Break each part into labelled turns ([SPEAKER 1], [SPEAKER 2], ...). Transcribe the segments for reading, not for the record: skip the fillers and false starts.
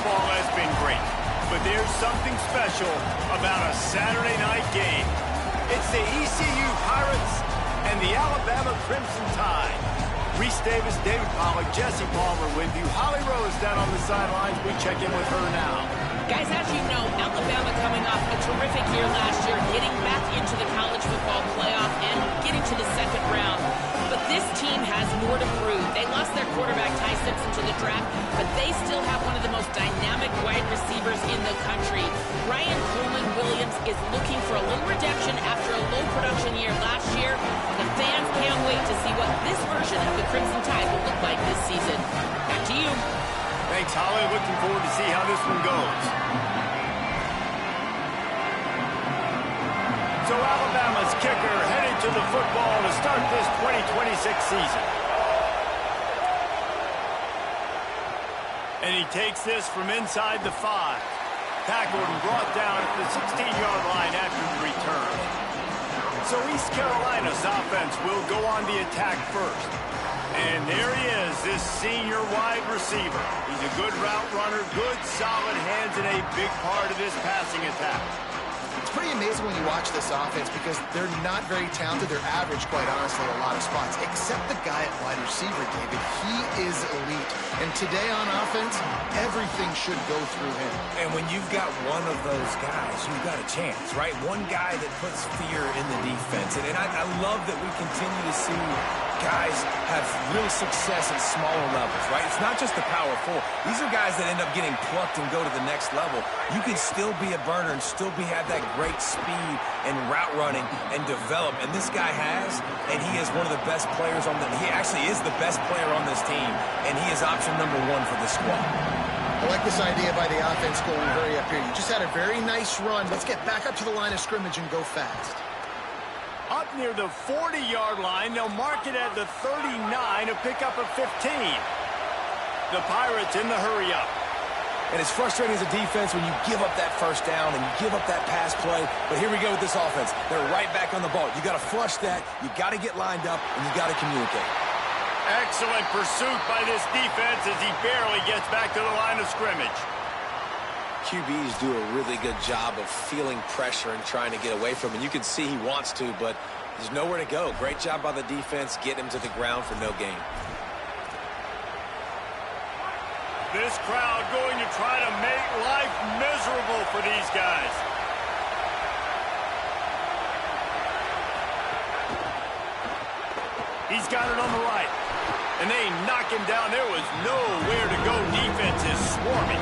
[SPEAKER 1] football has been great, but there's something special about a Saturday night game. It's the ECU Pirates and the Alabama Crimson Tide. Reese Davis, David Pollack, Jesse Palmer with you. Holly Rose down on the sidelines. We check in with her now.
[SPEAKER 2] Guys, as you know, Alabama coming off a terrific year last year, getting back into the college football playoff and getting to the second round. But this team has more to prove. They lost their quarterback, Ty Simpson, to the draft, but they still have one of the most dynamic wide receivers in the country. Ryan Coleman Williams is looking for a little redemption after a low production year last year. The fans can't wait to see what this version of the Crimson Tide will look like this season. Back to you.
[SPEAKER 1] Thanks, Holly. Looking forward to see how this one goes. So Alabama's kicker headed to the football to start this 2026 season. And he takes this from inside the 5. Tackled and brought down at the 16-yard line after the return. So East Carolina's offense will go on the attack first. And there he is, this senior wide receiver. He's a good route runner, good solid hands, and a big part of this passing attack.
[SPEAKER 3] It's pretty amazing when you watch this offense because they're not very talented. They're average, quite honestly, a lot of spots, except the guy at wide receiver, David. He is elite. And today on offense, everything should go through him.
[SPEAKER 4] And when you've got one of those guys, you've got a chance, right? One guy that puts fear in the defense. And I love that we continue to see guys have real success at smaller levels, right? It's not just the power 4. These are guys that end up getting plucked and go to the next level. You can still be a burner and still have that great speed and route running and develop. And this guy has, and he is one of the best players on he actually is the best player on this team, and he is option number 1 for the squad.
[SPEAKER 3] I like this idea by the offense going hurry up here. You just had a very nice run. Let's get back up to the line of scrimmage and go fast.
[SPEAKER 1] Up near the 40-yard line, they'll mark it at the 39, a pickup of 15. The Pirates in the hurry-up.
[SPEAKER 4] And it's frustrating as a defense when you give up that first down and you give up that pass play. But here we go with this offense. They're right back on the ball. You got to flush that. You got to get lined up, and you got to communicate.
[SPEAKER 1] Excellent pursuit by this defense as he barely gets back to the line of scrimmage.
[SPEAKER 5] QBs do a really good job of feeling pressure and trying to get away from him. You can see he wants to, but there's nowhere to go. Great job by the defense, getting him to the ground for no gain.
[SPEAKER 1] This crowd going to try to make life miserable for these guys. He's got it on the right. And they knock him down. There was nowhere to go. Defense is swarming.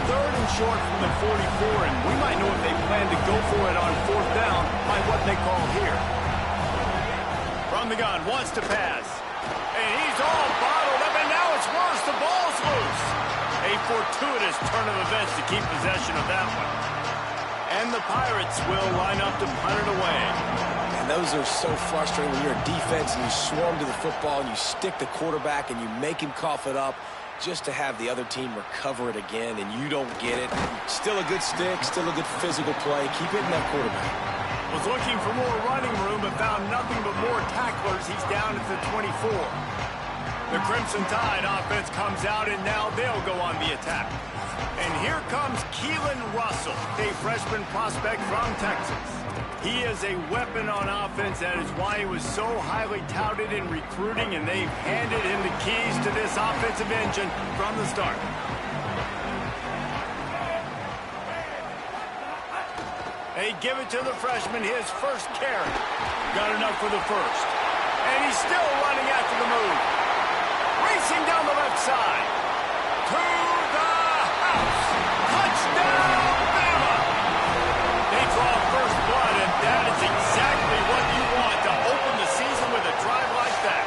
[SPEAKER 1] 3rd and short from the 44, and we might know if they plan to go for it on 4th down by what they call here. From the gun, wants to pass. And he's all bottled up, and now it's worse. The ball's loose. A fortuitous turn of events to keep possession of that one. And the Pirates will line up to punt it away.
[SPEAKER 5] And those are so frustrating when you're a defense and you swarm to the football and you stick the quarterback and you make him cough it up, just to have the other team recover it again and you don't get it. Still a good stick, still a good physical play. Keep hitting that quarterback.
[SPEAKER 1] Was looking for more running room but found nothing but more tacklers. He's down at the 24. The Crimson Tide offense comes out and now they'll go on the attack. And here comes Keelan Russell, a freshman prospect from Texas. He is a weapon on offense. That is why he was so highly touted in recruiting, and they've handed him the keys to this offensive engine from the start. They give it to the freshman, his first carry. Got enough for the first. And he's still running after the move. Racing down the left side. To the house. Touchdown, Bama! They draw first blood, and that is exactly what you want to open the season with a drive like that.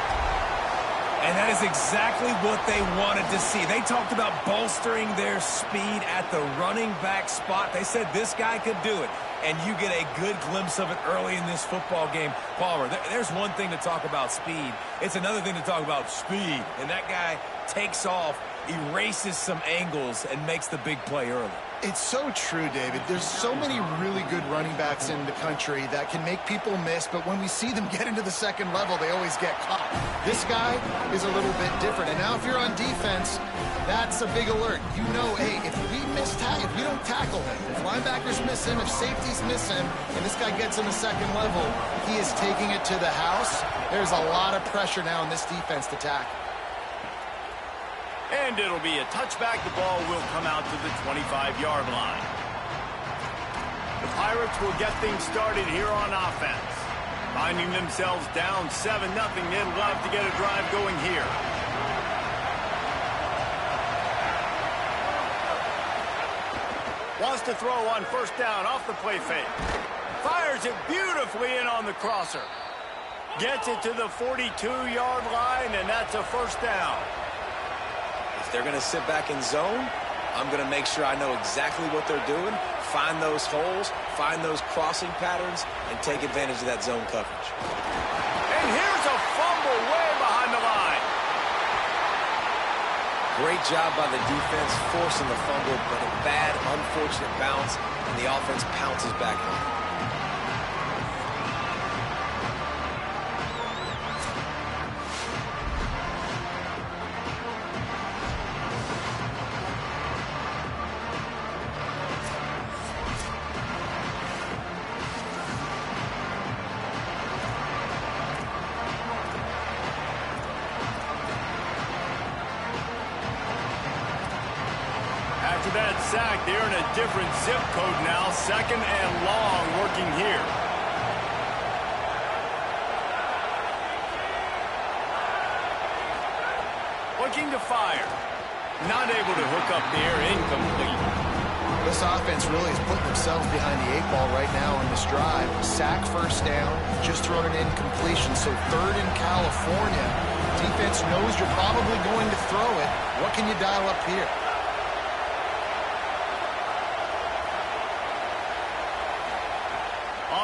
[SPEAKER 4] And that is exactly what they wanted to see. They talked about bolstering their speed at the running back spot. They said this guy could do it. And you get a good glimpse of it early in this football game. Palmer, there's one thing to talk about speed. It's another thing to talk about speed. And that guy takes off erases some angles and makes the big play early.
[SPEAKER 3] It's so true, David. There's so many really good running backs in the country that can make people miss, but when we see them get into the second level, they always get caught. This guy is a little bit different. And now if you're on defense, that's a big alert. You know, hey, if we don't tackle him, if linebackers miss him, if safeties miss him, and this guy gets in the second level, he is taking it to the house. There's a lot of pressure now in this defense to tackle.
[SPEAKER 1] And it'll be a touchback. The ball will come out to the 25-yard line. The Pirates will get things started here on offense. Finding themselves down 7-0, they'd love to get a drive going here. Wants to throw on first down off the play fake. Fires it beautifully in on the crosser. Gets it to the 42-yard line, and that's a first down.
[SPEAKER 5] If they're going to sit back in zone, I'm going to make sure I know exactly what they're doing, find those holes, find those crossing patterns, and take advantage of that zone coverage.
[SPEAKER 1] And here's a fumble way behind the line.
[SPEAKER 5] Great job by the defense forcing the fumble, but a bad, unfortunate bounce, and the offense pounces back on it.
[SPEAKER 1] After that sack, they're in a different zip code now. Second and long working here. Looking to fire. Not able to hook up there. Incomplete.
[SPEAKER 3] This offense really is putting themselves behind the 8 ball right now on this drive. Sack, first down, just thrown an incompletion. So third in California. Defense knows you're probably going to throw it. What can you dial up here?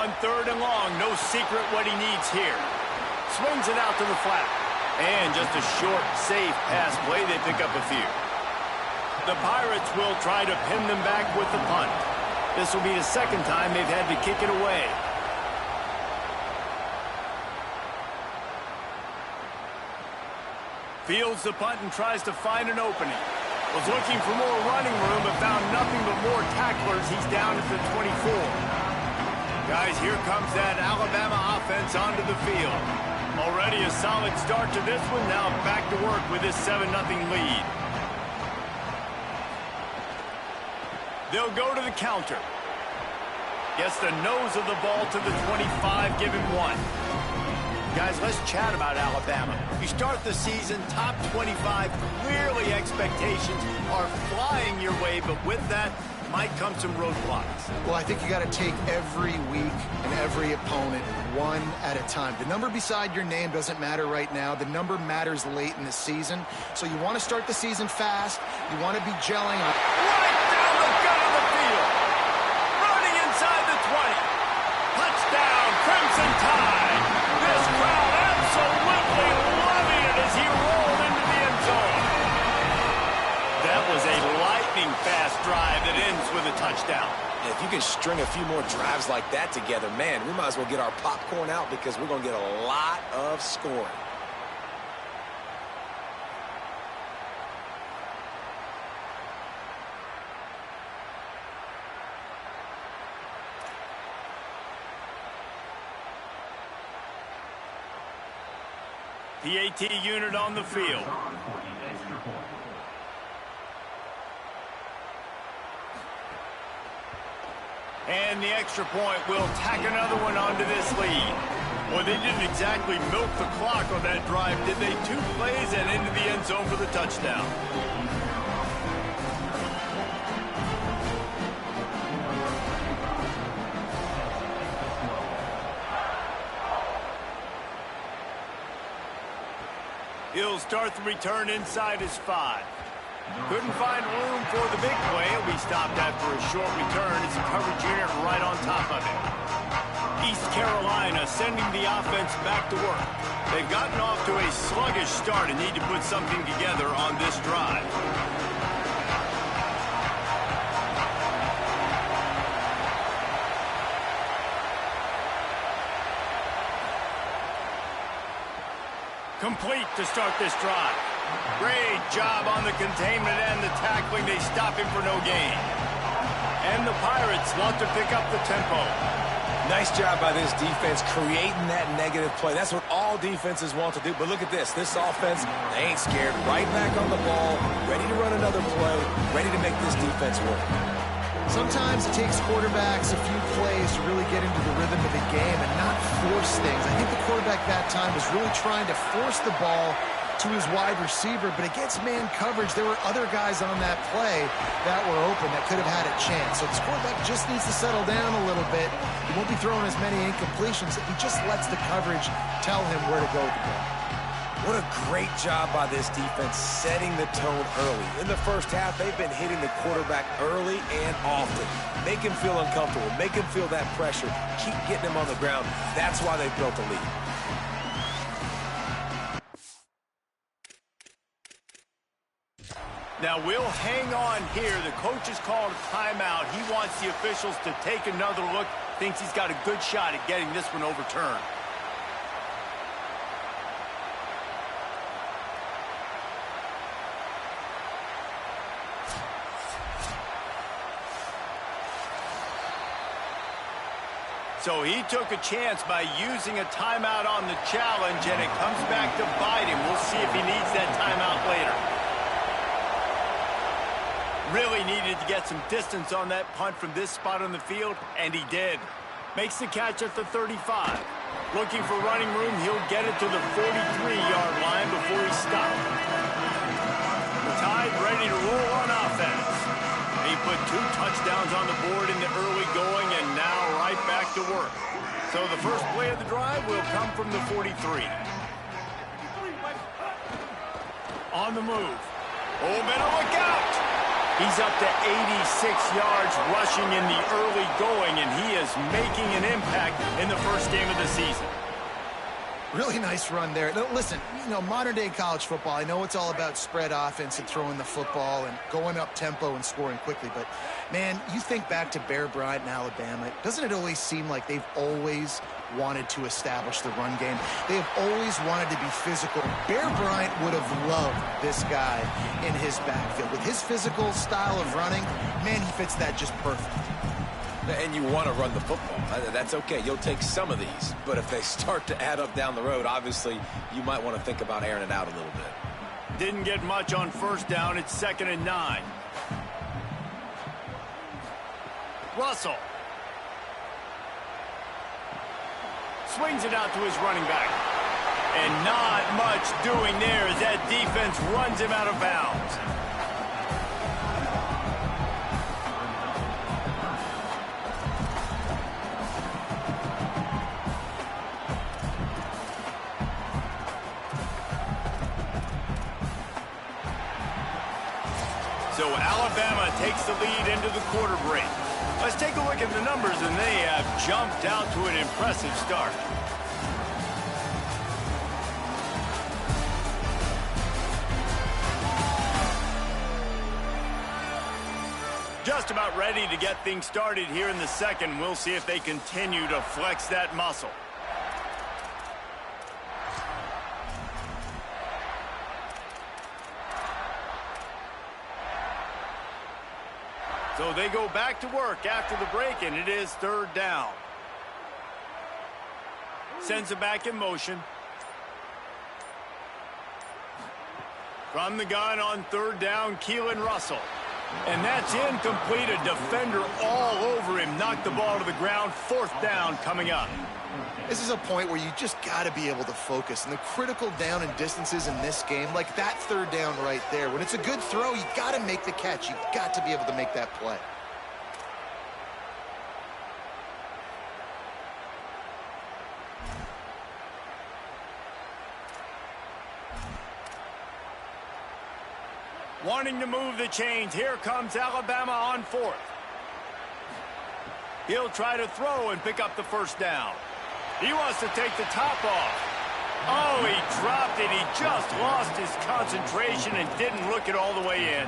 [SPEAKER 1] On third and long, no secret what he needs here. Swings it out to the flat. And just a short, safe pass play. They pick up a few. The Pirates will try to pin them back with the punt. This will be the second time they've had to kick it away. Fields the punt and tries to find an opening. Was looking for more running room, but found nothing but more tacklers. He's down at the 24. Guys, here comes that Alabama offense onto the field. Already a solid start to this one. Now back to work with this 7-0 lead. They'll go to the counter. Gets the nose of the ball to the 25, give him 1. Guys, let's chat about Alabama. You start the season top 25. Clearly expectations are flying your way, but with that might come some roadblocks.
[SPEAKER 3] Well, I think you got to take every week and every opponent one at a time. The number beside your name doesn't matter right now. The number matters late in the season. So you want to start the season fast. You want to be gelling.
[SPEAKER 1] Right down the gut of the field. Running inside the 20. Touchdown, Crimson Tide. This crowd absolutely loving it as he rolled into the end zone. That was a lightning-fast drive that ends with a touchdown.
[SPEAKER 5] If you can string a few more drives like that together, man, we might as well get our popcorn out because we're going to get a lot of scoring.
[SPEAKER 1] PAT unit on the field. And the extra point will tack another one onto this lead. Well, they didn't exactly milk the clock on that drive, did they? 2 plays and into the end zone for the touchdown. He'll start the return inside his 5. Couldn't find room for the big play. He'll be stopped after a short return. It's a coverage unit right on top of it. East Carolina sending the offense back to work. They've gotten off to a sluggish start and need to put something together on this drive. Complete to start this drive. Great job on the containment and the tackling. They stop him for no gain. And the Pirates want to pick up the tempo.
[SPEAKER 5] Nice job by this defense creating that negative play. That's what all defenses want to do. But look at this. This offense, they ain't scared. Right back on the ball, ready to run another play, ready to make this defense work.
[SPEAKER 3] Sometimes it takes quarterbacks a few plays to really get into the rhythm of the game and not force things. I think the quarterback that time was really trying to force the ball to his wide receiver, but against man coverage, there were other guys on that play that were open that could have had a chance. So this quarterback just needs to settle down a little bit. He won't be throwing as many incompletions if he just lets the coverage tell him where to go with the ball.
[SPEAKER 5] What a great job by this defense setting the tone early. In the first half, they've been hitting the quarterback early and often. Make him feel uncomfortable. Make him feel that pressure. Keep getting him on the ground. That's why they've built a lead.
[SPEAKER 1] Now we'll hang on here. The coach has called a timeout. He wants the officials to take another look. Thinks he's got a good shot at getting this one overturned. So he took a chance by using a timeout on the challenge, and it comes back to bite him. We'll see if he needs that timeout later. Really needed to get some distance on that punt from this spot on the field, and he did. Makes the catch at the 35. Looking for running room, he'll get it to the 43-yard line before he stopped. The Tide ready to roll on offense. He put 2 touchdowns on the board in the early going, and now right back to work. So the first play of the drive will come from the 43. On the move. Oh, better look out! He's up to 86 yards rushing in the early going, and he is making an impact in the first game of the season.
[SPEAKER 3] Really nice run there. Now, listen, you know, modern-day college football, I know it's all about spread offense and throwing the football and going up tempo and scoring quickly, but, man, you think back to Bear Bryant in Alabama, doesn't it always seem like they've always wanted to establish the run game? They have always wanted to be physical. Bear Bryant would have loved this guy in his backfield. With his physical style of running, man, he fits that just perfect.
[SPEAKER 5] And you want to run the football. That's okay. You'll take some of these. But if they start to add up down the road, obviously, you might want to think about airing it out a little bit.
[SPEAKER 1] Didn't get much on first down. It's 2nd and 9. Russell. Swings it out to his running back. And not much doing there as that defense runs him out of bounds. So Alabama takes the lead into the quarter break. Let's take a look at the numbers, and they have jumped out to an impressive start. Just about ready to get things started here in the second. We'll see if they continue to flex that muscle. So they go back to work after the break, and it is 3rd down. Sends it back in motion. From the gun on 3rd down, Keelan Russell. And that's incomplete. A defender all over him. Knocked the ball to the ground. 4th down coming up.
[SPEAKER 3] This is a point where you just got to be able to focus. And the critical down and distances in this game, like that 3rd down right there, when it's a good throw, you got to make the catch. You've got to be able to make that play. Wanting to move the chains. Here comes Alabama on 4th.
[SPEAKER 1] He'll try to throw and pick up the first down. He wants to take the top off. Oh, he dropped it. He just lost his concentration and didn't look it all the way in.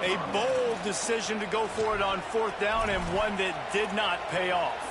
[SPEAKER 1] A bold decision to go for it on fourth down, and one that did not pay off.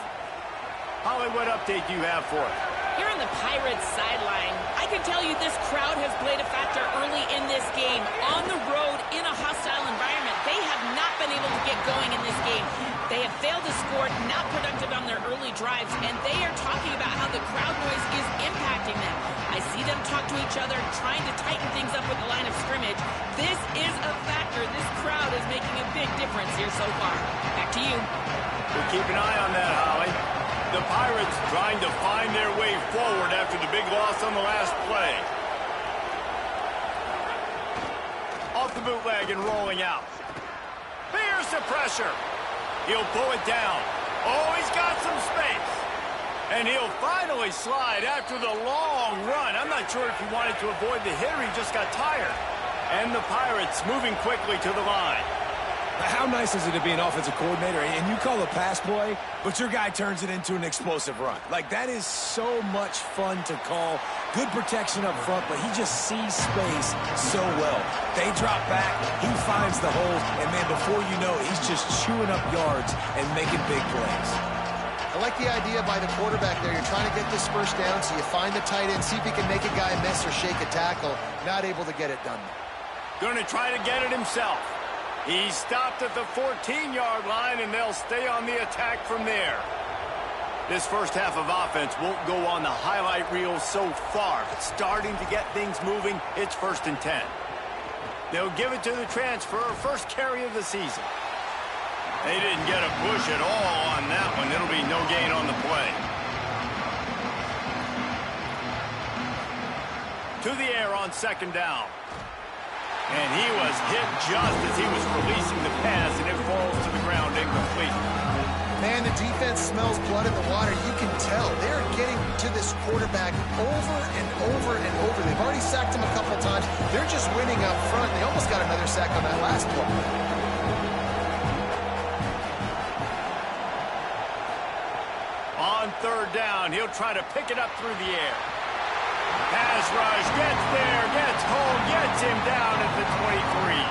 [SPEAKER 1] Holly, what update do you have for us?
[SPEAKER 2] Here on the Pirates sideline, I can tell you this crowd has played a factor early in this game. On the road, in a hostile environment, they have not been able to get going in this game. They have failed to score, not productive on their early drives, and they are talking about how the crowd noise is impacting them. I see them talk to each other, trying to tighten things up with the line of scrimmage. This is a factor. This crowd is making a big difference here so far. Back to you.
[SPEAKER 1] We'll keep an eye on that, Holly. The Pirates trying to find their way forward after the big loss on the last play. Off the bootleg and rolling out. Here's the pressure. He'll pull it down. Oh, he's got some space. And he'll finally slide after the long run. I'm not sure if he wanted to avoid the hit or he just got tired. And the Pirates moving quickly to the line.
[SPEAKER 4] How nice is it to be an offensive coordinator and you call a pass play, but your guy turns it into an explosive run? Like, that is so much fun to call. Good protection up front, but he just sees space so well. They drop back, he finds the holes, and then before you know it, he's just chewing up yards and making big plays.
[SPEAKER 3] I like the idea by the quarterback there. You're trying to get this first down, so you find the tight end, see if he can make a guy miss or shake a tackle. Not able to get it done.
[SPEAKER 1] Going to try to get it himself. He stopped at the 14-yard line, and they'll stay on the attack from there. This first half of offense won't go on the highlight reel so far, but starting to get things moving, it's 1st and 10. They'll give it to the transfer, first carry of the season. They didn't get a push at all on that one. It'll be no gain on the play. To the air on 2nd down. And he was hit just as he was releasing the pass, and it falls to the ground incomplete.
[SPEAKER 3] Man, the defense smells blood in the water. You can tell. They're getting to this quarterback over and over and over. They've already sacked him a couple times. They're just winning up front. They almost got another sack on that last play.
[SPEAKER 1] On 3rd down, he'll try to pick it up through the air. Pass rush, gets there, gets home, gets him down at the 23.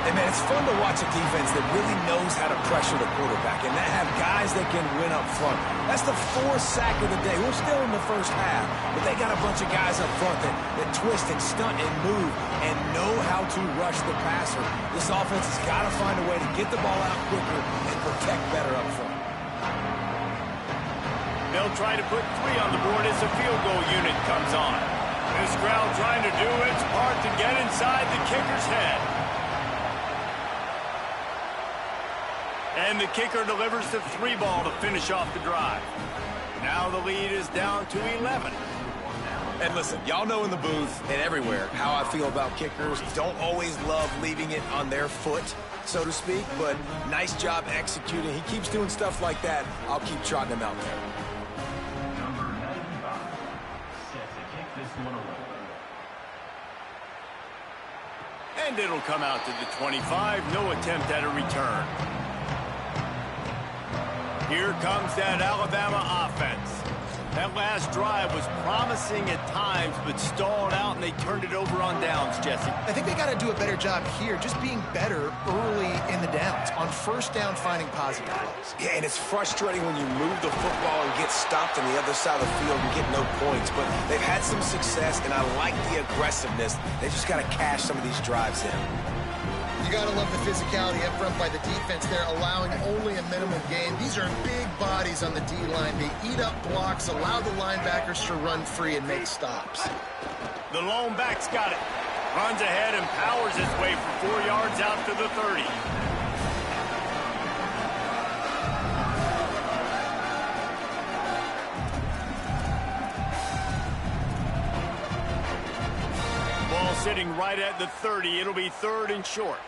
[SPEAKER 4] Hey, man, it's fun to watch a defense that really knows how to pressure the quarterback and that have guys that can win up front. That's the 4th sack of the day. We're still in the first half, but they got a bunch of guys up front that twist and stunt and move and know how to rush the passer. This offense has got to find a way to get the ball out quicker and protect better up front.
[SPEAKER 1] They'll try to put 3 on the board as the field goal unit comes on. This crowd trying to do its part to get inside the kicker's head. And the kicker delivers the 3 ball to finish off the drive. Now the lead is down to 11.
[SPEAKER 4] And listen, y'all know in the booth and everywhere how I feel about kickers. Don't always love leaving it on their foot, so to speak, but nice job executing. He keeps doing stuff like that. I'll keep trotting him out there.
[SPEAKER 1] And it'll come out to the 25. No attempt at a return. Here comes that Alabama offense. That last drive was promising at times, but stalled out, and they turned it over on downs, Jesse.
[SPEAKER 3] I think they got to do a better job here, just being better early in the downs. On 1st down, finding positive plays.
[SPEAKER 4] Yeah, and it's frustrating when you move the football and get stopped on the other side of the field and get no points. But they've had some success, and I like the aggressiveness. They just got to cash some of these drives in.
[SPEAKER 3] You got to love the physicality up front by the defense. They're allowing only a minimum gain. These are big bodies on the D-line. They eat up blocks, allow the linebackers to run free and make stops.
[SPEAKER 1] The lone back's got it. Runs ahead and powers his way for 4 yards out to the 30. Ball sitting right at the 30. It'll be 3rd and short.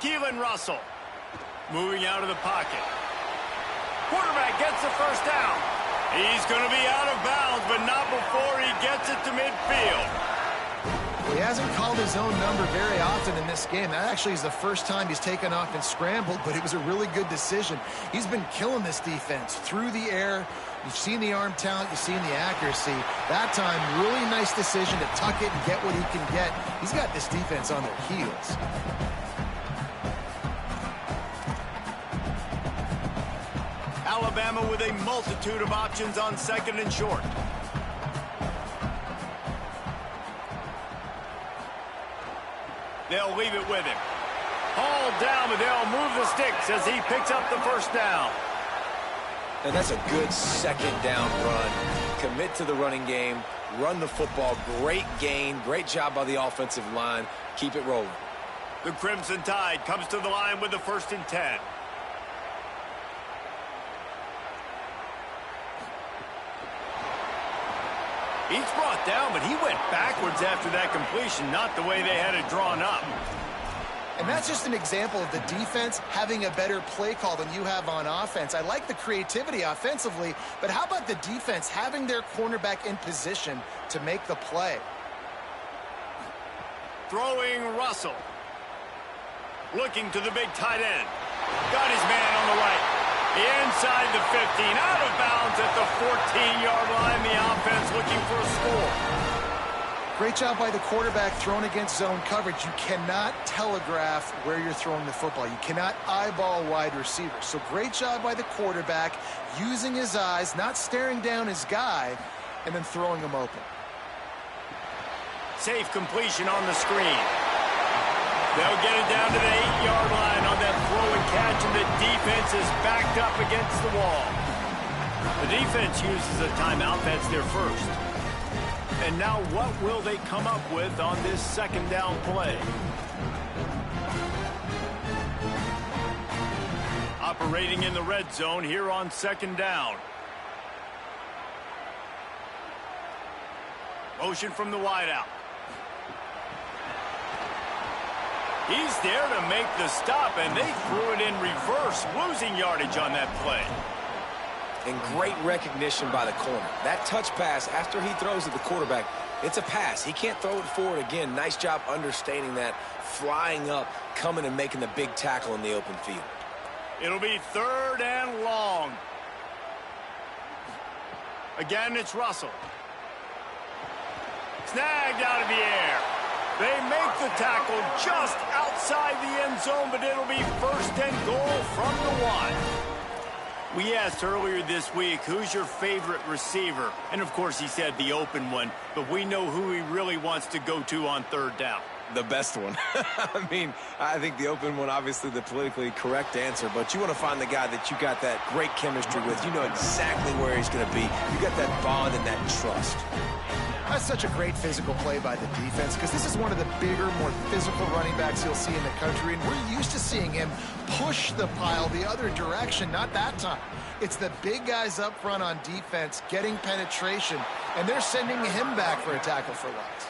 [SPEAKER 1] Keelan Russell moving out of the pocket. Quarterback gets the first down. He's going to be out of bounds, but not before he gets it to midfield.
[SPEAKER 3] He hasn't called his own number very often in this game. That actually is the first time he's taken off and scrambled, but it was a really good decision. He's been killing this defense through the air. You've seen the arm talent, you've seen the accuracy. That time, really nice decision to tuck it and get what he can get. He's got this defense on their heels.
[SPEAKER 1] Alabama with a multitude of options on 2nd and short. They'll leave it with him. Hauled down, but they'll move the sticks as he picks up the first down.
[SPEAKER 5] And that's a good second down run. Commit to the running game, run the football. Great gain, great job by the offensive line. Keep it rolling.
[SPEAKER 1] The Crimson Tide comes to the line with the 1st and 10. He's brought down, but he went backwards after that completion, not the way they had it drawn up.
[SPEAKER 3] And that's just an example of the defense having a better play call than you have on offense. I like the creativity offensively, but how about the defense having their cornerback in position to make the play?
[SPEAKER 1] Throwing Russell. Looking to the big tight end. Got his man on the right. Inside the 15, out of bounds at the 14-yard line. The offense looking for a score.
[SPEAKER 3] Great job by the quarterback thrown against zone coverage. You cannot telegraph where you're throwing the football. You cannot eyeball wide receivers. So great job by the quarterback using his eyes, not staring down his guy, and then throwing him open.
[SPEAKER 1] Safe completion on the screen. They'll get it down to the 8-yard line on that throw and catch, and the defense is backed up against the wall. The defense uses a timeout. That's their first. And now what will they come up with on this 2nd down play? Operating in the red zone here on 2nd down. Motion from the wideout. He's there to make the stop, and they threw it in reverse, losing yardage on that play.
[SPEAKER 5] And great recognition by the corner. That touch pass, after he throws at the quarterback, it's a pass. He can't throw it forward again. Nice job understanding that, flying up, coming and making the big tackle in the open field.
[SPEAKER 1] It'll be 3rd and long. Again, it's Russell. Snagged out of the air. They make the tackle just outside the end zone, but it'll be 1st and goal from the 1. We asked earlier this week, who's your favorite receiver? And, of course, he said the open one, but we know who he really wants to go to on 3rd down.
[SPEAKER 5] The best one. I mean, I think the open one, obviously the politically correct answer, but you want to find the guy that you got that great chemistry with. You know exactly where he's going to be. You got that bond and that trust.
[SPEAKER 3] That's such a great physical play by the defense because this is one of the bigger, more physical running backs you'll see in the country, and we're used to seeing him push the pile the other direction. Not that time. It's the big guys up front on defense getting penetration, and they're sending him back for a tackle for loss.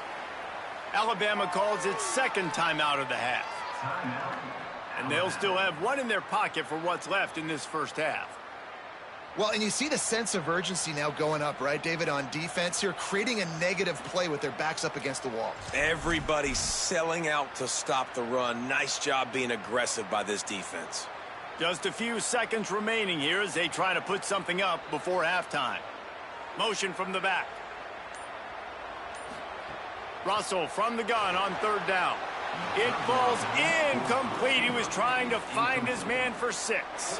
[SPEAKER 1] Alabama calls its 2nd timeout of the half. And they'll still have one in their pocket for what's left in this 1st half.
[SPEAKER 3] Well, and you see the sense of urgency now going up, right, David, on defense here, creating a negative play with their backs up against the wall.
[SPEAKER 5] Everybody's selling out to stop the run. Nice job being aggressive by this defense.
[SPEAKER 1] Just a few seconds remaining here as they try to put something up before halftime. Motion from the back. Russell from the gun on 3rd down. It falls incomplete. He was trying to find his man for 6.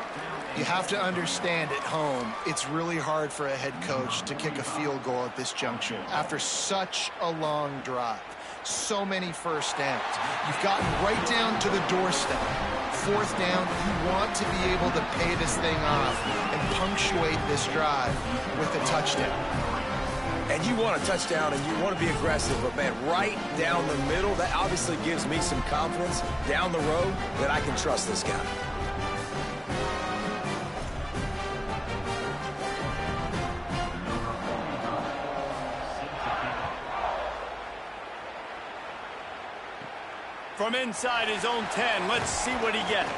[SPEAKER 3] You have to understand at home, it's really hard for a head coach to kick a field goal at this juncture after such a long drive. So many first downs. You've gotten right down to the doorstep. 4th down, you want to be able to pay this thing off and punctuate this drive with a touchdown.
[SPEAKER 5] And you want a touchdown and you want to be aggressive, but man, right down the middle, that obviously gives me some confidence down the road that I can trust this guy.
[SPEAKER 1] From inside his own 10, let's see what he gets.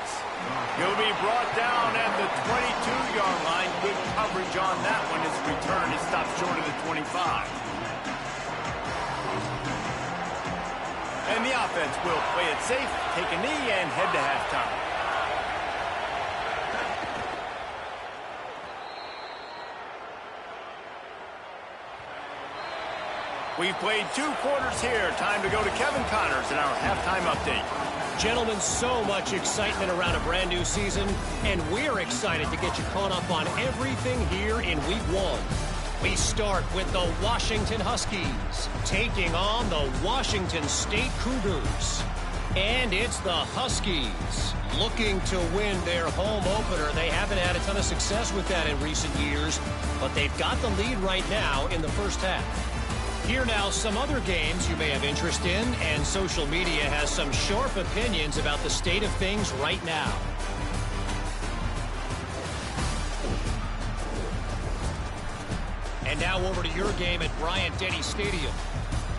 [SPEAKER 1] He'll be brought down at the 22-yard line. Good coverage on that one. His return is stopped short of the 25. And the offense will play it safe, take a knee, and head to halftime. We've played 2 quarters here. Time to go to Kevin Connors in our halftime update.
[SPEAKER 6] Gentlemen, so much excitement around a brand new season, and we're excited to get you caught up on everything here in Week 1. We start with the Washington Huskies taking on the Washington State Cougars. And it's the Huskies looking to win their home opener. They haven't had a ton of success with that in recent years, but they've got the lead right now in the first half. Here now, some other games you may have interest in, and social media has some sharp opinions about the state of things right now. And now over to your game at Bryant-Denny Stadium.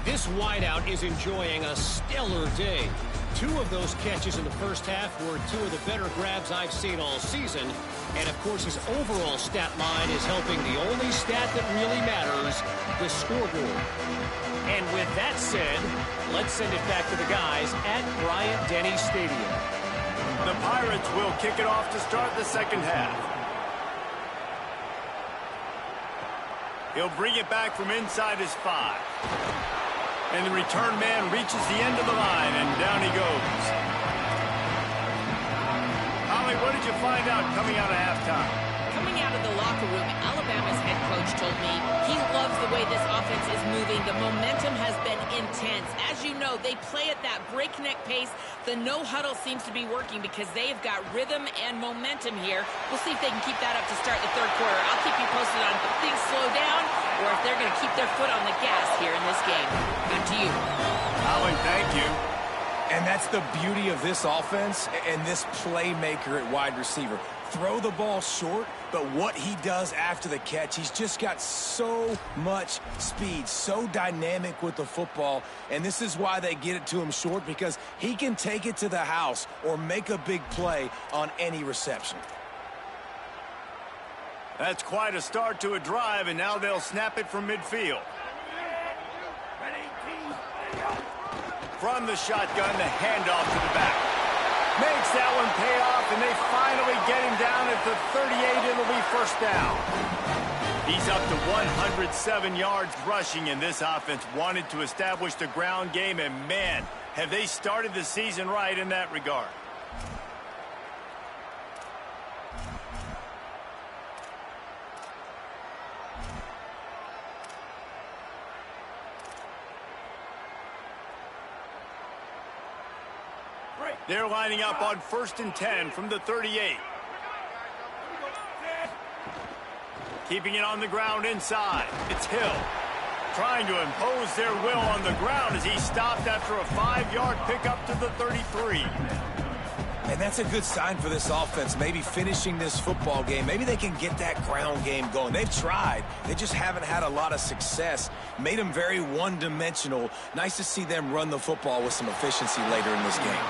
[SPEAKER 6] This wideout is enjoying a stellar day. 2 of those catches in the first half were 2 of the better grabs I've seen all season. And, of course, his overall stat line is helping the only stat that really matters, the scoreboard. And with that said, let's send it back to the guys at Bryant-Denny Stadium.
[SPEAKER 1] The Pirates will kick it off to start the second half. He'll bring it back from inside his 5. And the return man reaches the end of the line, and down he goes. Holly, what did you find out coming out of halftime?
[SPEAKER 2] Coming out of the locker room, Alabama's head coach told me he loves the way this offense is moving. The momentum has been intense. As you know, they play at that breakneck pace. The no-huddle seems to be working because they've got rhythm and momentum here. We'll see if they can keep that up to start the third quarter. I'll keep you posted on if things slow down or if they're going to keep their foot on the gas here in this game. Back to you.
[SPEAKER 1] Holly, thank you.
[SPEAKER 4] And that's the beauty of this offense and this playmaker at wide receiver. Throw the ball short, but what he does after the catch, he's just got so much speed, so dynamic with the football, and this is why they get it to him short, because he can take it to the house or make a big play on any reception.
[SPEAKER 1] That's quite a start to a drive, and now they'll snap it from midfield. From the shotgun, the handoff to the back. Makes that one pay off, and they finally get him down at the 38. It'll be first down. He's up to 107 yards rushing, and this offense wanted to establish the ground game, and man, have they started the season right in that regard. They're lining up on 1st and 10 from the 38. Keeping it on the ground inside. It's Hill. Trying to impose their will on the ground as he stopped after a 5-yard pickup to the 33.
[SPEAKER 4] And that's a good sign for this offense, maybe finishing this football game. Maybe they can get that ground game going. They've tried. They just haven't had a lot of success. Made them very one-dimensional. Nice to see them run the football with some efficiency later in this game.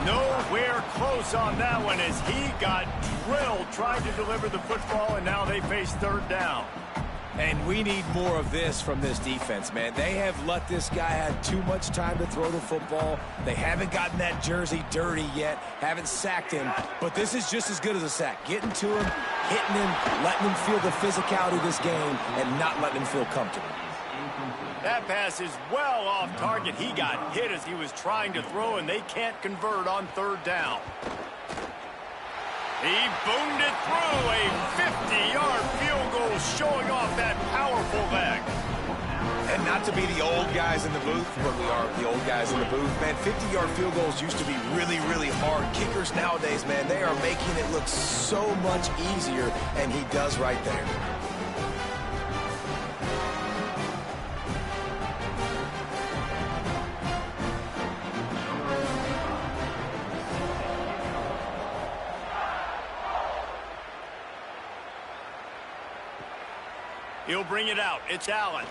[SPEAKER 1] Nowhere close on that one as he got drilled trying to deliver the football, and now they face 3rd down.
[SPEAKER 4] And we need more of this from this defense, man. They have let this guy have too much time to throw the football. They haven't gotten that jersey dirty yet, haven't sacked him. But this is just as good as a sack. Getting to him, hitting him, letting him feel the physicality of this game, and not letting him feel comfortable.
[SPEAKER 1] That pass is well off target. He got hit as he was trying to throw, and they can't convert on 3rd down. He boomed it through a 50-yard field goal, showing off that powerful leg.
[SPEAKER 4] And not to be the old guys in the booth, but we are the old guys in the booth, man. 50-yard field goals used to be really, really hard. Kickers nowadays, man, they are making it look so much easier, and he does right there.
[SPEAKER 1] He'll bring it out. It's Allen.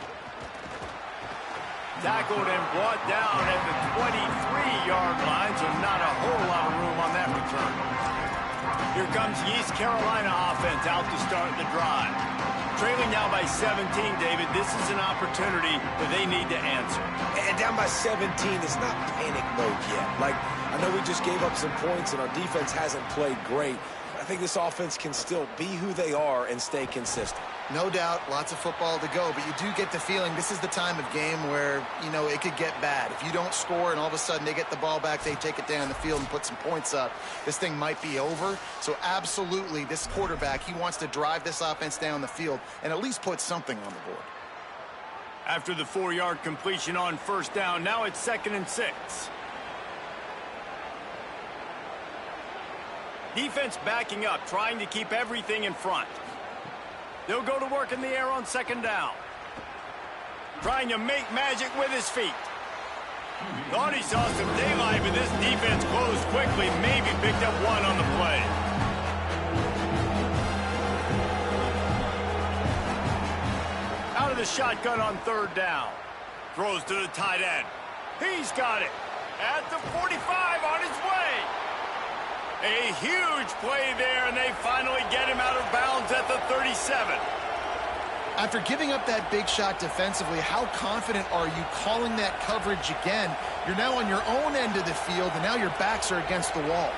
[SPEAKER 1] Tackled and brought down at the 23-yard line, so not a whole lot of room on that return. Here comes the East Carolina offense out to start the drive. Trailing now by 17, David. This is an opportunity that they need to answer.
[SPEAKER 5] And down by 17, it's not panic mode yet. Like, I know we just gave up some points and our defense hasn't played great. I think this offense can still be who they are and stay consistent.
[SPEAKER 3] No doubt, lots of football to go, but you do get the feeling this is the time of game where, you know, it could get bad. If you don't score and all of a sudden they get the ball back, they take it down the field and put some points up, this thing might be over. So absolutely, this quarterback, he wants to drive this offense down the field and at least put something on the board.
[SPEAKER 1] After the 4-yard completion on first down, now it's 2nd and 6. Defense backing up, trying to keep everything in front. They'll go to work in the air on 2nd down. Trying to make magic with his feet. Thought he saw some daylight, but this defense closed quickly. Maybe picked up one on the play. Out of the shotgun on 3rd down. Throws to the tight end. He's got it. At the 45 on his way. A huge play there, and they finally get him out of bounds at the 37.
[SPEAKER 3] After giving up that big shot defensively, how confident are you calling that coverage again? You're now on your own end of the field, and now your backs are against the wall.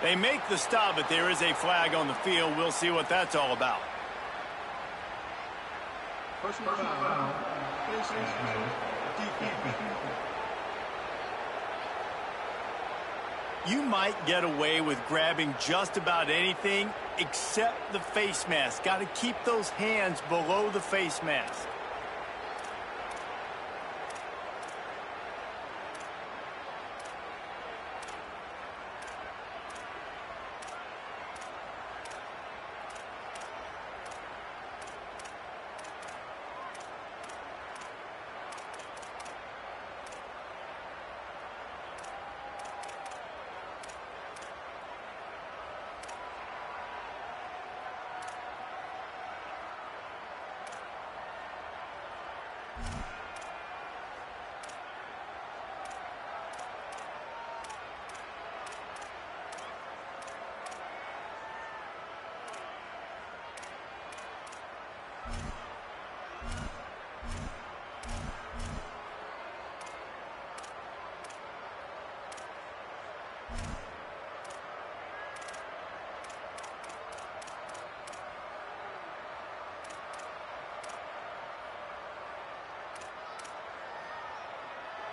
[SPEAKER 1] They make the stop, but there is a flag on the field. We'll see what that's all about.
[SPEAKER 7] Personal foul.
[SPEAKER 1] You might get away with grabbing just about anything except the face mask. Got to keep those hands below the face mask.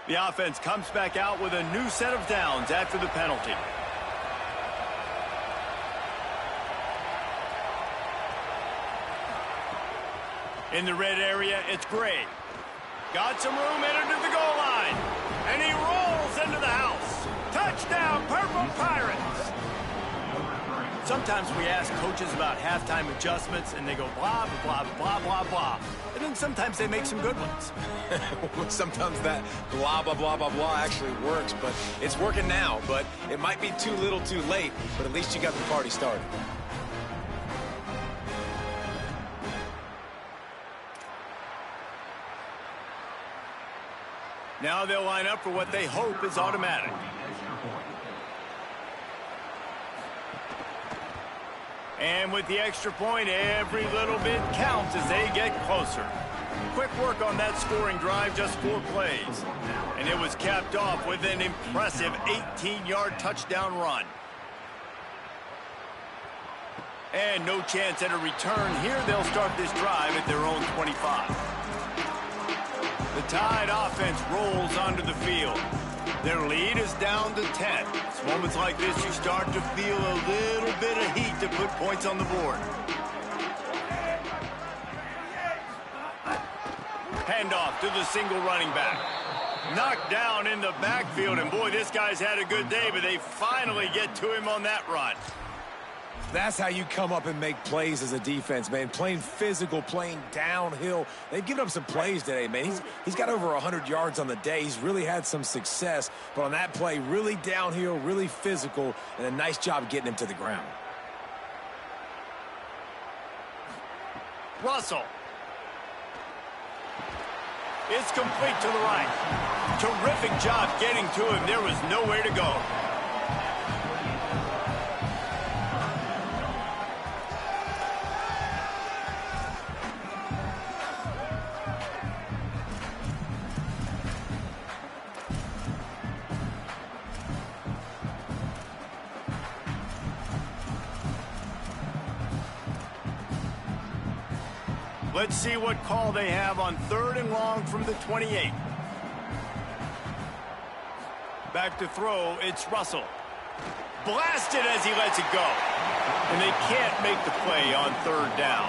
[SPEAKER 1] The offense comes back out with a new set of downs after the penalty. In the red area, it's Gray. Got some room, entered to the goal line. And he rolls into the house. Touchdown, Purple Pirates! Sometimes we ask coaches about halftime adjustments, and they go blah, blah, blah, blah, blah. And then sometimes they make some good ones.
[SPEAKER 5] Sometimes that blah, blah, blah, blah, blah actually works, but it's working now. But it might be too little too late, but at least you got the party started.
[SPEAKER 1] Now they'll line up for what they hope is automatic. And with the extra point, every little bit counts as they get closer. Quick work on that scoring drive, just 4 plays. And it was capped off with an impressive 18-yard touchdown run. And no chance at a return here. They'll start this drive at their own 25. The Tide offense rolls onto the field. Their lead is down to 10. It's moments like this you start to feel a little bit of heat to put points on the board. Handoff to the single running back. Knocked down in the backfield, and boy, this guy's had a good day, but they finally get to him on that run.
[SPEAKER 5] That's how you come up and make plays as a defense, man. Playing physical, playing downhill. They've given up some plays today, man. He's got over 100 yards on the day. He's really had some success. But on that play, really downhill, really physical, and a nice job getting him to the ground.
[SPEAKER 1] Russell. It's complete to the right. Terrific job getting to him. There was nowhere to go. Let's see what call they have on 3rd and long from the 28. Back to throw, it's Russell. Blasted as he lets it go. And they can't make the play on 3rd down.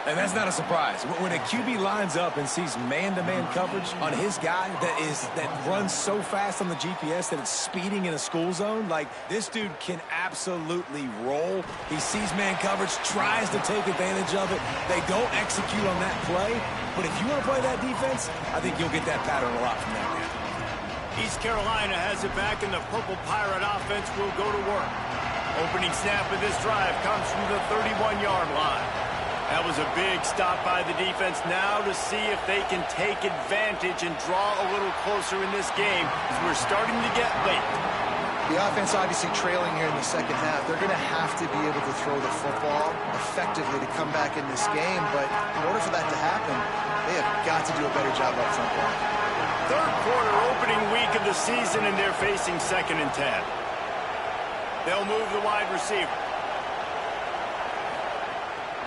[SPEAKER 4] And that's not a surprise. When a QB lines up and sees man-to-man coverage on his guy that runs so fast on the GPS that it's speeding in a school zone, like, this dude can absolutely roll. He sees man coverage, tries to take advantage of it. They don't execute on that play. But if you want to play that defense, I think you'll get that pattern a lot from that guy.
[SPEAKER 1] East Carolina has it back, and the Purple Pirate offense will go to work. Opening snap of this drive comes from the 31-yard line. That was a big stop by the defense now to see if they can take advantage and draw a little closer in this game as we're starting to get late.
[SPEAKER 3] The offense obviously trailing here in the second half. They're going to have to be able to throw the football effectively to come back in this game, but in order for that to happen, they have got to do a better job up front line.
[SPEAKER 1] 3rd quarter opening week of the season, and they're facing 2nd and 10. They'll move the wide receiver.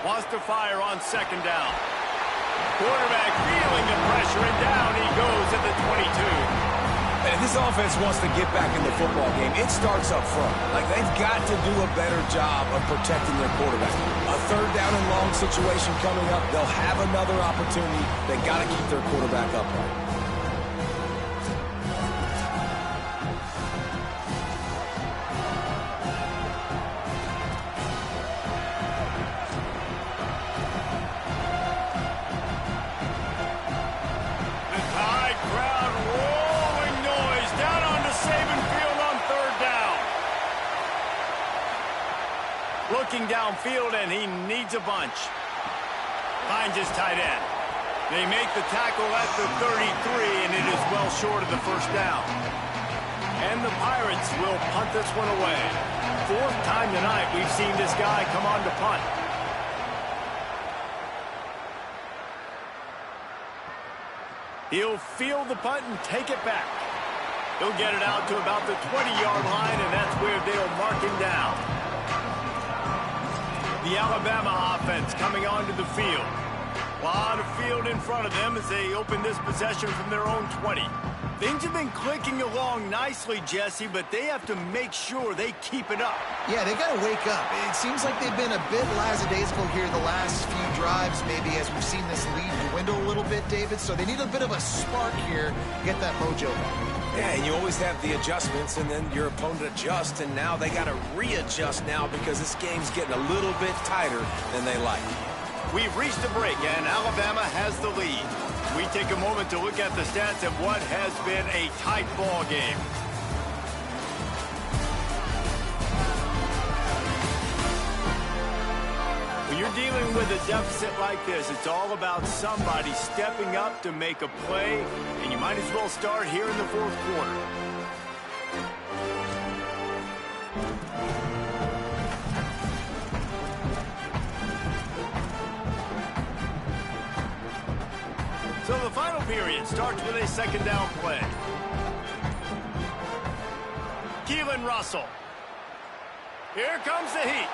[SPEAKER 1] Wants to fire on 2nd down. Quarterback feeling the pressure, and down he goes at the 22.
[SPEAKER 4] And if this offense wants to get back in the football game, it starts up front. Like, they've got to do a better job of protecting their quarterback. A 3rd down and long situation coming up, they'll have another opportunity. They got to keep their quarterback upright.
[SPEAKER 1] Looking downfield, and he needs a bunch. Finds his tight end. They make the tackle at the 33, and it is well short of the 1st down. And the Pirates will punt this one away. 4th time tonight we've seen this guy come on to punt. He'll field the punt and take it back. He'll get it out to about the 20-yard line, and that's where they'll mark him down. The Alabama offense coming onto the field. A lot of field in front of them as they open this possession from their own 20. Things have been clicking along nicely, Jesse, but they have to make sure they keep it up.
[SPEAKER 3] Yeah, they got to wake up. It seems like they've been a bit lackadaisical here the last few drives, maybe, as we've seen this lead dwindle a little bit, David. So they need a bit of a spark here to get that mojo back.
[SPEAKER 4] Yeah, and you always have the adjustments, and then your opponent adjusts, and now they got to readjust now because this game's getting a little bit tighter than they like.
[SPEAKER 1] We've reached a break, and Alabama has the lead. We take a moment to look at the stats of what has been a tight ball game. When you're dealing with a deficit like this, it's all about somebody stepping up to make a play, and you might as well start here in the 4th quarter. So the final period starts with a 2nd down play. Keelan Russell. Here comes the heat.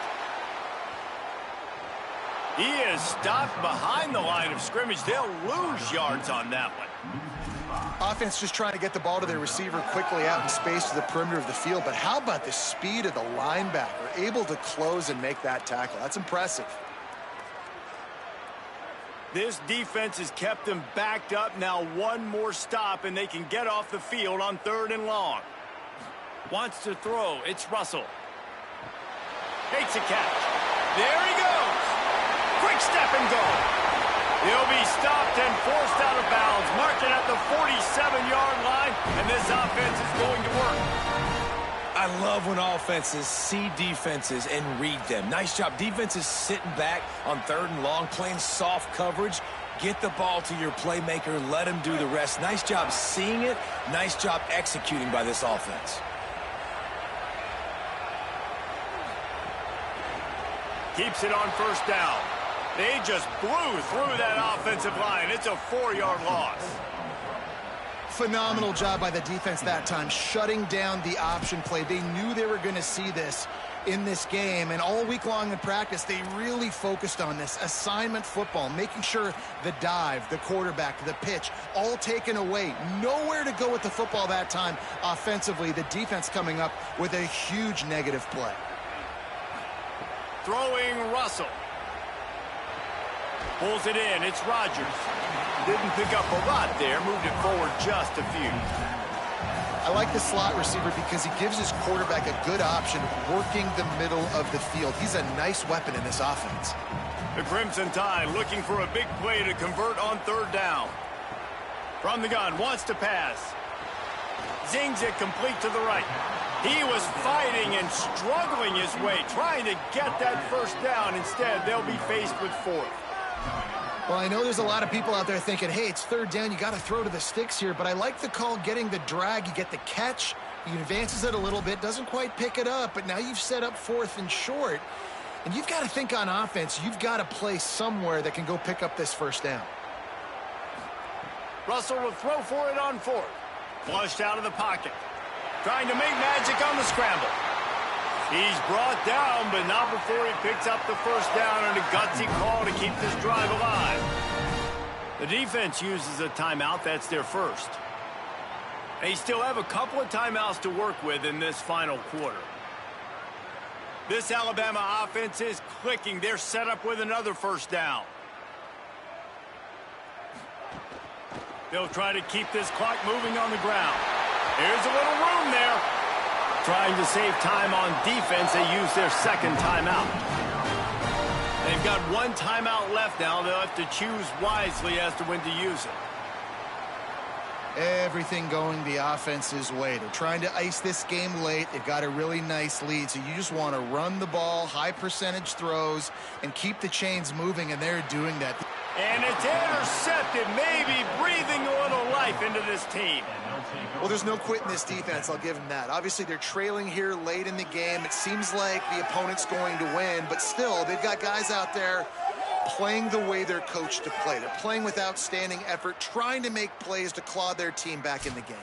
[SPEAKER 1] He is stopped behind the line of scrimmage. They'll lose yards on that one.
[SPEAKER 3] Offense just trying to get the ball to their receiver quickly out in space to the perimeter of the field. But how about the speed of the linebacker? Able to close and make that tackle. That's impressive.
[SPEAKER 1] This defense has kept them backed up. Now one more stop, and they can get off the field on 3rd and long. Wants to throw. It's Russell. Makes a catch. There he goes. Quick step and go. He'll be stopped and forced out of bounds. Marked it at the 47-yard line, and this offense is going to work.
[SPEAKER 4] I love when offenses see defenses and read them. Nice job. Defenses sitting back on 3rd and long, playing soft coverage. Get the ball to your playmaker, let him do the rest. Nice job seeing it. Nice job executing by this offense.
[SPEAKER 1] Keeps it on 1st down. They just blew through that offensive line. It's a 4-yard loss.
[SPEAKER 3] Phenomenal job by the defense that time, shutting down the option play. They knew they were going to see this in this game, and all week long in practice, they really focused on this assignment football, making sure the dive, the quarterback, the pitch, all taken away. Nowhere to go with the football that time offensively. The defense coming up with a huge negative play.
[SPEAKER 1] Throwing Russell. Pulls it in. It's Rodgers. Didn't pick up a lot there. Moved it forward just a few.
[SPEAKER 3] I like the slot receiver because he gives his quarterback a good option working the middle of the field. He's a nice weapon in this offense.
[SPEAKER 1] The Crimson Tide looking for a big play to convert on third down. From the gun, wants to pass. Zings it complete to the right. He was fighting and struggling his way, trying to get that first down. Instead, they'll be faced with fourth.
[SPEAKER 3] Well, I know there's a lot of people out there thinking, hey, it's third down, you got to throw to the sticks here, but I like the call getting the drag. You get the catch, he advances it a little bit, doesn't quite pick it up, but now you've set up fourth and short, and you've got to think on offense, you've got to play somewhere that can go pick up this first down.
[SPEAKER 1] Russell will throw for it on fourth. Flushed out of the pocket. Trying to make magic on the scramble. He's brought down, but not before he picks up the first down and a gutsy call to keep this drive alive. The defense uses a timeout. That's their first. They still have a couple of timeouts to work with in this final quarter. This Alabama offense is clicking. They're set up with another first down. They'll try to keep this clock moving on the ground. There's a little room there. Trying to save time on defense, they use their second timeout. They've got one timeout left now. They'll have to choose wisely as to when to use it.
[SPEAKER 3] Everything going the offense's way. They're trying to ice this game late. They've got a really nice lead, so you just want to run the ball, high percentage throws, and keep the chains moving, and they're doing that.
[SPEAKER 1] And it's intercepted, maybe breathing a little life into this team.
[SPEAKER 3] Well, there's no quitting this defense, I'll give them that. Obviously, they're trailing here late in the game. It seems like the opponent's going to win, but still, they've got guys out there playing the way they're coached to play. They're playing with outstanding effort, trying to make plays to claw their team back in the game.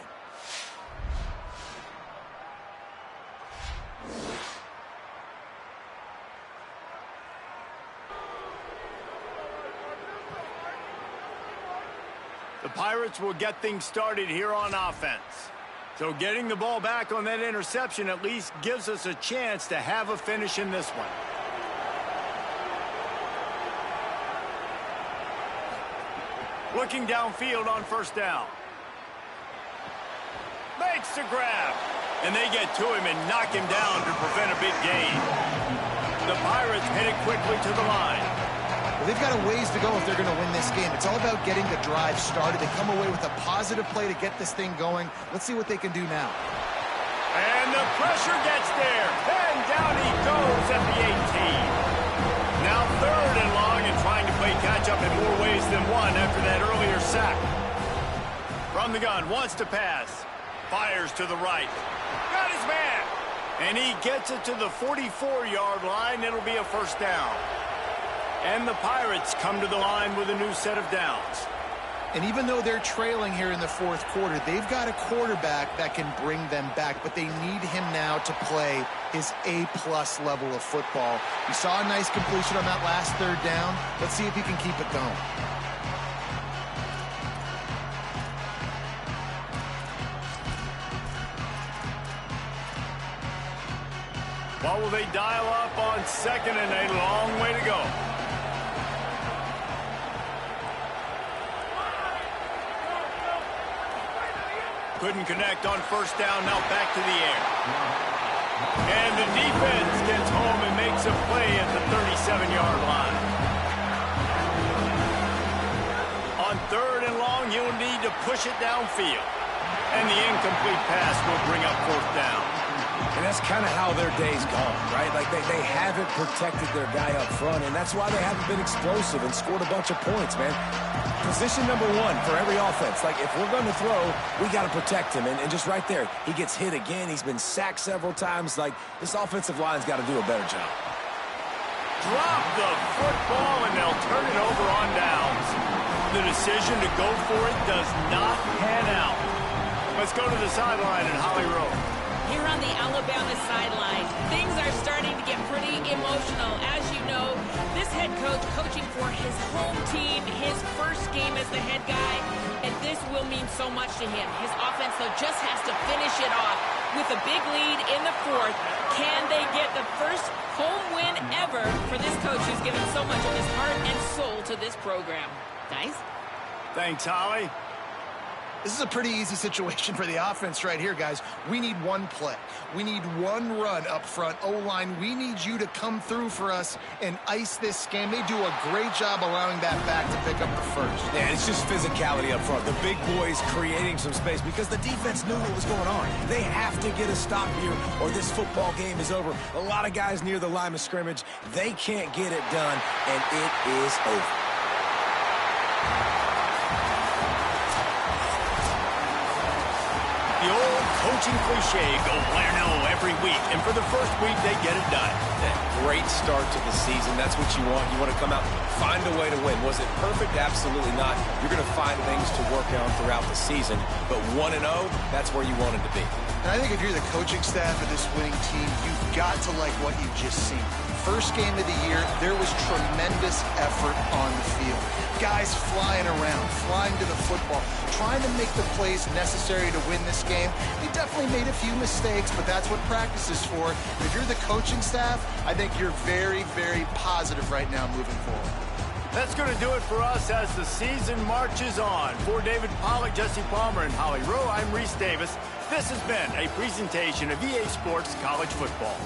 [SPEAKER 1] The Pirates will get things started here on offense. So getting the ball back on that interception at least gives us a chance to have a finish in this one. Looking downfield on first down. Makes the grab. And they get to him and knock him down to prevent a big gain. The Pirates headed quickly to the line.
[SPEAKER 3] Well, they've got a ways to go if they're going to win this game. It's all about getting the drive started. They come away with a positive play to get this thing going. Let's see what they can do now.
[SPEAKER 1] And the pressure gets there. And down he goes at the 18. Now third and long and trying to play catch-up in more ways than one after that earlier sack. From the gun, wants to pass. Fires to the right. Got his man. And he gets it to the 44-yard line. It'll be a first down. And the Pirates come to the line with a new set of downs.
[SPEAKER 3] And even though they're trailing here in the fourth quarter, they've got a quarterback that can bring them back, but they need him now to play his A-plus level of football. We saw a nice completion on that last third down. Let's see if he can keep it going.
[SPEAKER 1] What will they dial up on second and a long way to go? Couldn't connect on first down, now back to the air. And the defense gets home and makes a play at the 37-yard line. On third and long, he'll need to push it downfield. And the incomplete pass will bring up fourth down.
[SPEAKER 4] And that's kind of how their day's gone, right? Like they haven't protected their guy up front, and that's why they haven't been explosive and scored a bunch of points, man. Position number one for every offense. Like, if we're going to throw, we got to protect him. And just right there, he gets hit again. He's been sacked several times. Like, this offensive line's got to do a better job.
[SPEAKER 1] Drop the football, and they'll turn it over on downs. The decision to go for it does not pan out. Let's go to the sideline at Holly Rowe.
[SPEAKER 2] Here on the Alabama sideline, things are starting to get pretty emotional. As you know, this head coach coaching for his home team, his first game as the head guy, and this will mean so much to him. His offense, though, just has to finish it off with a big lead in the fourth. Can they get the first home win ever for this coach who's given so much of his heart and soul to this program? Guys?
[SPEAKER 1] Thanks, Holly.
[SPEAKER 3] This is a pretty easy situation for the offense right here, guys. We need one play. We need one run up front. O-line, we need you to come through for us and ice this game. They do a great job allowing that back to pick up the first.
[SPEAKER 4] Yeah, it's just physicality up front. The big boys creating some space because the defense knew what was going on. They have to get a stop here or this football game is over. A lot of guys near the line of scrimmage. They can't get it done, and it is over.
[SPEAKER 1] The old coaching cliche, go bueno every week. And for the first week, they get it done.
[SPEAKER 5] Great start to the season. That's what you want. You want to come out, find a way to win. Was it perfect? Absolutely not. You're going to find things to work on throughout the season. But 1-0, that's where you wanted to be.
[SPEAKER 3] And I think if you're the coaching staff of this winning team, you've got to like what you've just seen. First game of the year, there was tremendous effort on the field. Guys flying around, flying to the football, trying to make the plays necessary to win this game. They definitely made a few mistakes, but that's what practice is for. If you're the coaching staff, I think you're very, very positive right now moving forward.
[SPEAKER 1] That's going to do it for us as the season marches on. For David Pollack, Jesse Palmer, and Holly Rowe, I'm Reese Davis. This has been a presentation of EA Sports College Football.